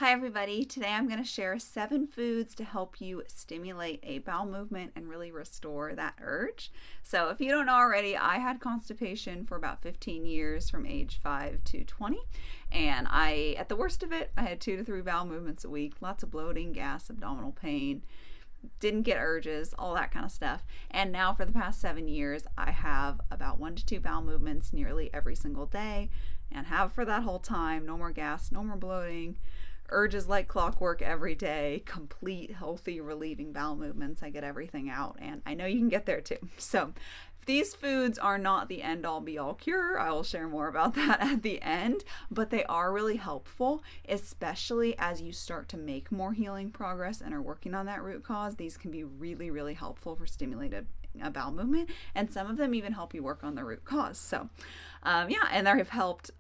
Hi everybody, today I'm going to share 7 foods to help you stimulate a bowel movement and really restore that urge. So if you don't know already, I had constipation for about 15 years from age 5 to 20, and at the worst of it, I had 2 to 3 bowel movements a week, lots of bloating, gas, abdominal pain, didn't get urges, all that kind of stuff. And now for the past 7 years, I have about 1 to 2 bowel movements nearly every single day and have for that whole time. No more gas, no more bloating, urges like clockwork every day, complete healthy relieving bowel movements. I get everything out, and I know you can get there too. So these foods are not the end all be all cure. I will share more about that at the end, but they are really helpful, especially as you start to make more healing progress and are working on that root cause. These can be really, really helpful for stimulated a bowel movement, and some of them even help you work on the root cause. So and I have helped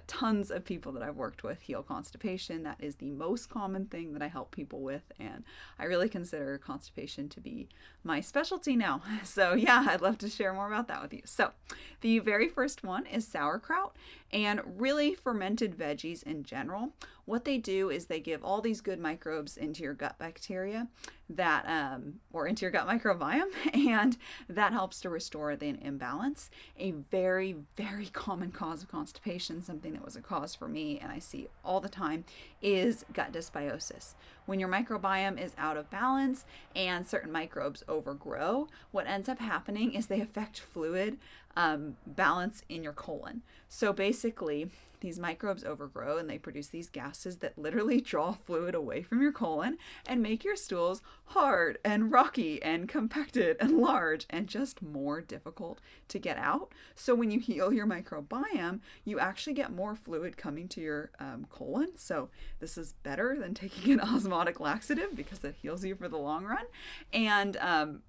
tons of people that I've worked with heal constipation. That is the most common thing that I help people with, and I really consider constipation to be my specialty now. So yeah, I'd love to share more about that with you. So the very first one is sauerkraut, and really fermented veggies in general. What they do is they give all these good microbes into your gut bacteria or into your gut microbiome, and that helps to restore the imbalance. A very, very common cause of constipation, something that was a cause for me and I see all the time, is gut dysbiosis. When your microbiome is out of balance and certain microbes overgrow, what ends up happening is they affect fluid balance in your colon. So basically, these microbes overgrow and they produce these gases that literally draw fluid away from your colon and make your stools hard and rocky and compacted and large and just more difficult to get out. So when you heal your microbiome, you actually get more fluid coming to your colon. So this is better than taking an osmotic laxative because it heals you for the long run. And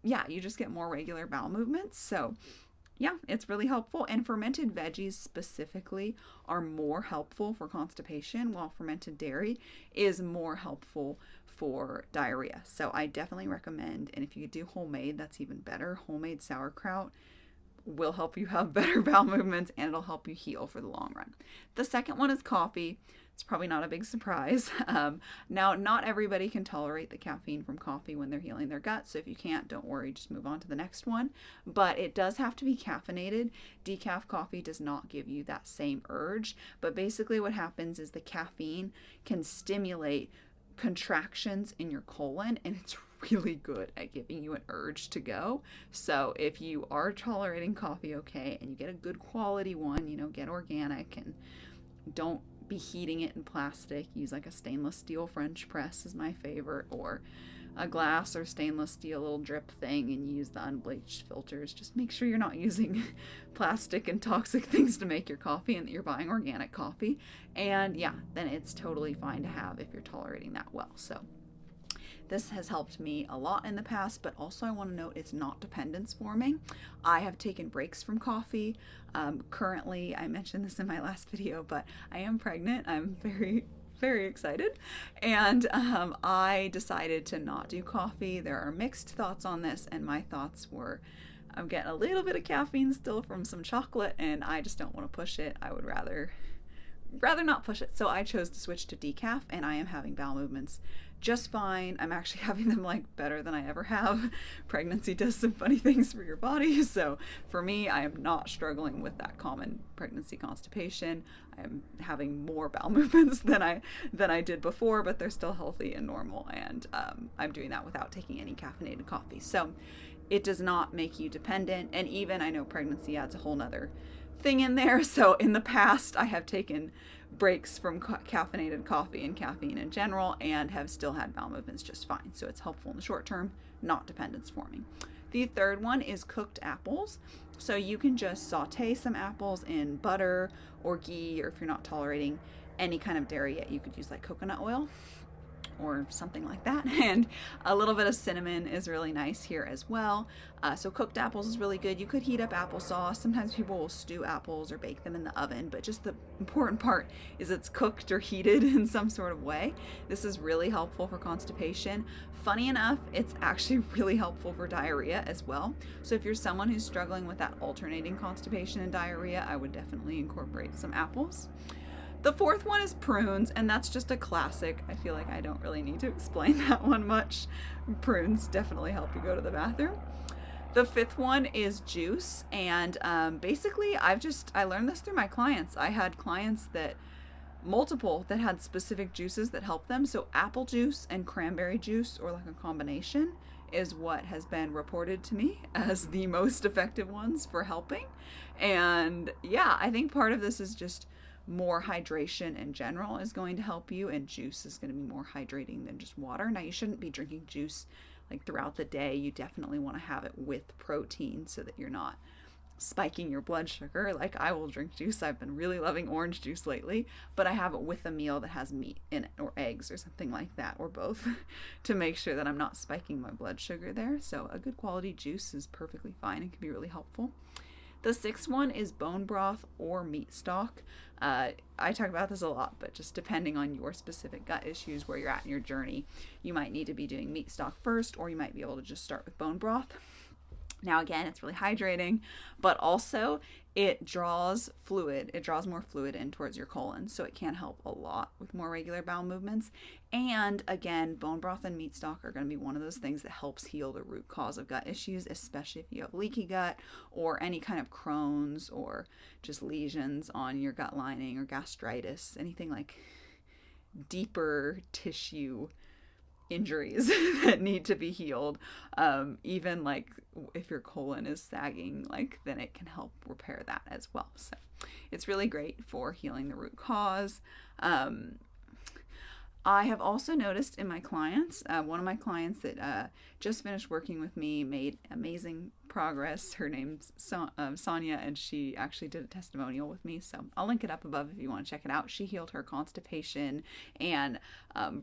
you just get more regular bowel movements. So yeah, it's really helpful. And fermented veggies specifically are more helpful for constipation, while fermented dairy is more helpful for diarrhea. So I definitely recommend, and if you could do homemade, that's even better. Homemade sauerkraut will help you have better bowel movements, and it'll help you heal for the long run. The second one is coffee. It's probably not a big surprise. Now, not everybody can tolerate the caffeine from coffee when they're healing their gut, so if you can't, don't worry, just move on to the next one. But it does have to be caffeinated. Decaf coffee does not give you that same urge, but basically what happens is the caffeine can stimulate contractions in your colon, and it's really good at giving you an urge to go. So if you are tolerating coffee okay, and you get a good quality one, get organic and don't be heating it in plastic. Use like a stainless steel French press is my favorite, or a glass or stainless steel little drip thing, and use the unbleached filters. Just make sure you're not using plastic and toxic things to make your coffee and that you're buying organic coffee. And yeah, then it's totally fine to have if you're tolerating that well. So this has helped me a lot in the past, but also I want to note it's not dependence forming. I have taken breaks from coffee. Currently, I mentioned this in my last video, but I am pregnant. I'm very, very excited. And I decided to not do coffee. There are mixed thoughts on this, and my thoughts were, I'm getting a little bit of caffeine still from some chocolate, and I just don't want to push it. I would rather not push it. So I chose to switch to decaf, and I am having bowel movements just fine. I'm actually having them better than I ever have. Pregnancy does some funny things for your body. So for me, I am not struggling with that common pregnancy constipation. I am having more bowel movements than I did before, but they're still healthy and normal. And I'm doing that without taking any caffeinated coffee. So it does not make you dependent. And even I know pregnancy adds a whole nother thing in there. So in the past, I have taken breaks from caffeinated coffee and caffeine in general and have still had bowel movements just fine. So it's helpful in the short term, not dependence forming. The third one is cooked apples. So you can just saute some apples in butter or ghee, or if you're not tolerating any kind of dairy yet, you could use coconut oil or something like that. And a little bit of cinnamon is really nice here as well. So cooked apples is really good. You could heat up applesauce. Sometimes people will stew apples or bake them in the oven, but just the important part is it's cooked or heated in some sort of way. This is really helpful for constipation. Funny enough, it's actually really helpful for diarrhea as well. So if you're someone who's struggling with that alternating constipation and diarrhea, I would definitely incorporate some apples. The fourth one is prunes, and that's just a classic. I feel like I don't really need to explain that one much. Prunes definitely help you go to the bathroom. The fifth one is juice, and basically I learned this through my clients. I had clients that had specific juices that help them. So apple juice and cranberry juice, or like a combination, is what has been reported to me as the most effective ones for helping. And yeah, I think part of this is just more hydration in general is going to help you, and juice is going to be more hydrating than just water. Now, you shouldn't be drinking juice like throughout the day. You definitely want to have it with protein so that you're not spiking your blood sugar. Like, I will drink juice. I've been really loving orange juice lately, but I have it with a meal that has meat in it, or eggs or something like that, or both, to make sure that I'm not spiking my blood sugar there. So a good quality juice is perfectly fine and can be really helpful. The sixth one is bone broth or meat stock. I talk about this a lot, but just depending on your specific gut issues, where you're at in your journey, you might need to be doing meat stock first, or you might be able to just start with bone broth. Now, again, it's really hydrating, but also it draws fluid. It draws more fluid in towards your colon, so it can help a lot with more regular bowel movements. And again, bone broth and meat stock are going to be one of those things that helps heal the root cause of gut issues, especially if you have leaky gut or any kind of Crohn's or just lesions on your gut lining or gastritis, anything like deeper tissue injuries that need to be healed. Even like if your colon is sagging, like, then it can help repair that as well. So it's really great for healing the root cause. I have also noticed in my clients, one of my clients that just finished working with me made amazing progress. Her name's Sonia, and she actually did a testimonial with me, so I'll link it up above if you want to check it out. She healed her constipation and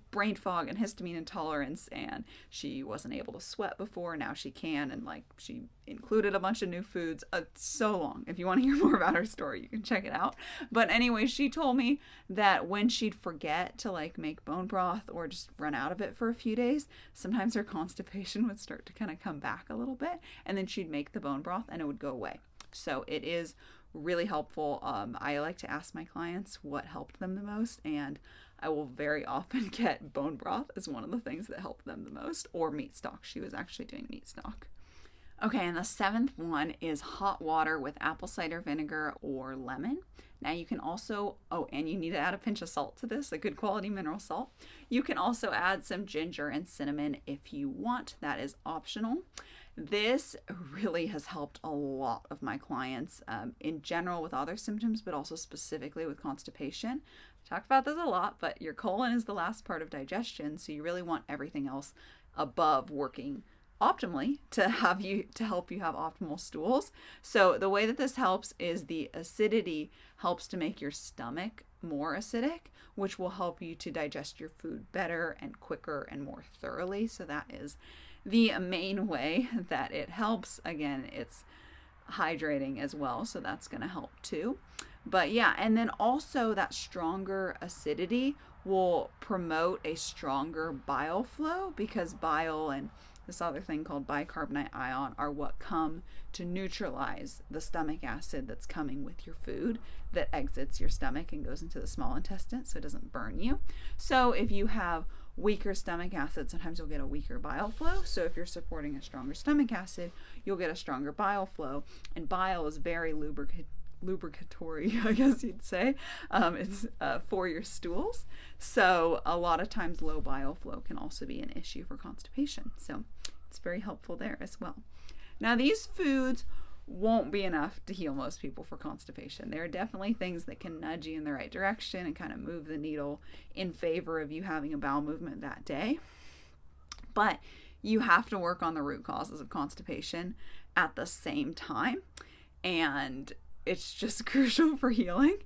brain fog and histamine intolerance, and she wasn't able to sweat before. Now she can, and like, she included a bunch of new foods. It's so long. If you want to hear more about her story, you can check it out. But anyway, she told me that when she'd forget to like make bone broth or just run out of it for a few days, sometimes her constipation would start to kind of come back a little bit, and then she'd make the bone broth and it would go away. So it is really helpful. I like to ask my clients what helped them the most, and I will very often get bone broth as one of the things that helped them the most, or meat stock. She was actually doing meat stock. Okay, and the seventh one is hot water with apple cider vinegar or lemon. Now you can also, and you need to add a pinch of salt to this, a good quality mineral salt. You can also add some ginger and cinnamon if you want. That is optional. This really has helped a lot of my clients in general with other symptoms, but also specifically with constipation. I talk about this a lot, but your colon is the last part of digestion, so you really want everything else above working optimally to help you have optimal stools. So the way that this helps is the acidity helps to make your stomach more acidic, which will help you to digest your food better and quicker and more thoroughly. So that is the main way that it helps. Again, it's hydrating as well, so that's going to help too. But yeah, and then also that stronger acidity will promote a stronger bile flow, because bile and this other thing called bicarbonate ion are what come to neutralize the stomach acid that's coming with your food that exits your stomach and goes into the small intestine, so it doesn't burn you. So if you have weaker stomach acid, sometimes you'll get a weaker bile flow. So if you're supporting a stronger stomach acid, you'll get a stronger bile flow. And bile is very lubricatory, I guess you'd say. It's for your stools. So a lot of times low bile flow can also be an issue for constipation. So it's very helpful there as well. Now, these foods won't be enough to heal most people for constipation. There are definitely things that can nudge you in the right direction and kind of move the needle in favor of you having a bowel movement that day. But you have to work on the root causes of constipation at the same time. And it's just crucial for healing.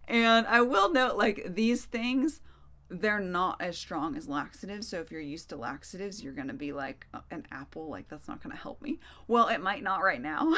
And I will note, like, these things, they're not as strong as laxatives. So if you're used to laxatives, you're going to be like, an apple, like, that's not going to help me. Well, it might not right now,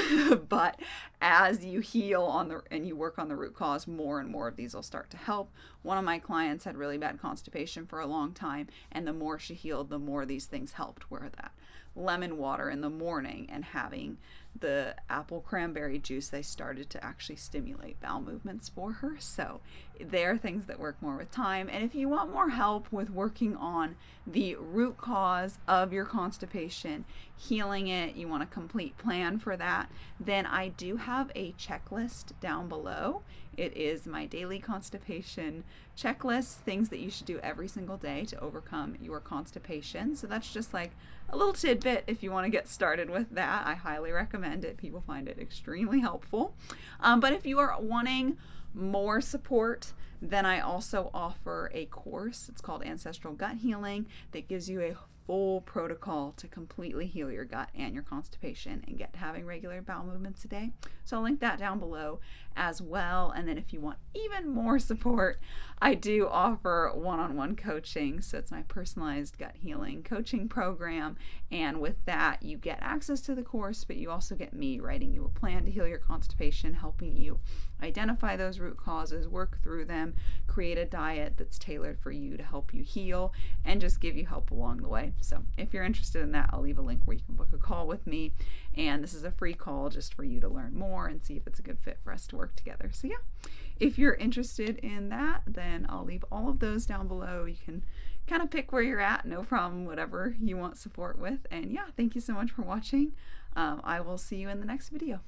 but as you heal and you work on the root cause, more and more of these will start to help. One of my clients had really bad constipation for a long time, and the more she healed, the more these things helped. Where that lemon water in the morning and having the apple cranberry juice, they started to actually stimulate bowel movements for her. So there are things that work more with time. And if you want more help with working on the root cause of your constipation, healing it, you want a complete plan for that, then I do have a checklist down below. It is my daily constipation checklist, things that you should do every single day to overcome your constipation. So that's just like a little tidbit if you want to get started with that. I highly recommend it. People find it extremely helpful. But if you are wanting more support, then I also offer a course. It's called Ancestral Gut Healing, that gives you a full protocol to completely heal your gut and your constipation and get to having regular bowel movements a day. So I'll link that down below as well. And then if you want even more support, I do offer one-on-one coaching. So it's my personalized gut healing coaching program. And with that, you get access to the course, but you also get me writing you a plan to heal your constipation, helping you identify those root causes, work through them, create a diet that's tailored for you to help you heal, and just give you help along the way. So if you're interested in that, I'll leave a link where you can book a call with me. And this is a free call just for you to learn more and see if it's a good fit for us to work together. So yeah, if you're interested in that, then I'll leave all of those down below. You can kind of pick where you're at, no problem, whatever you want support with. And yeah, thank you so much for watching. I will see you in the next video.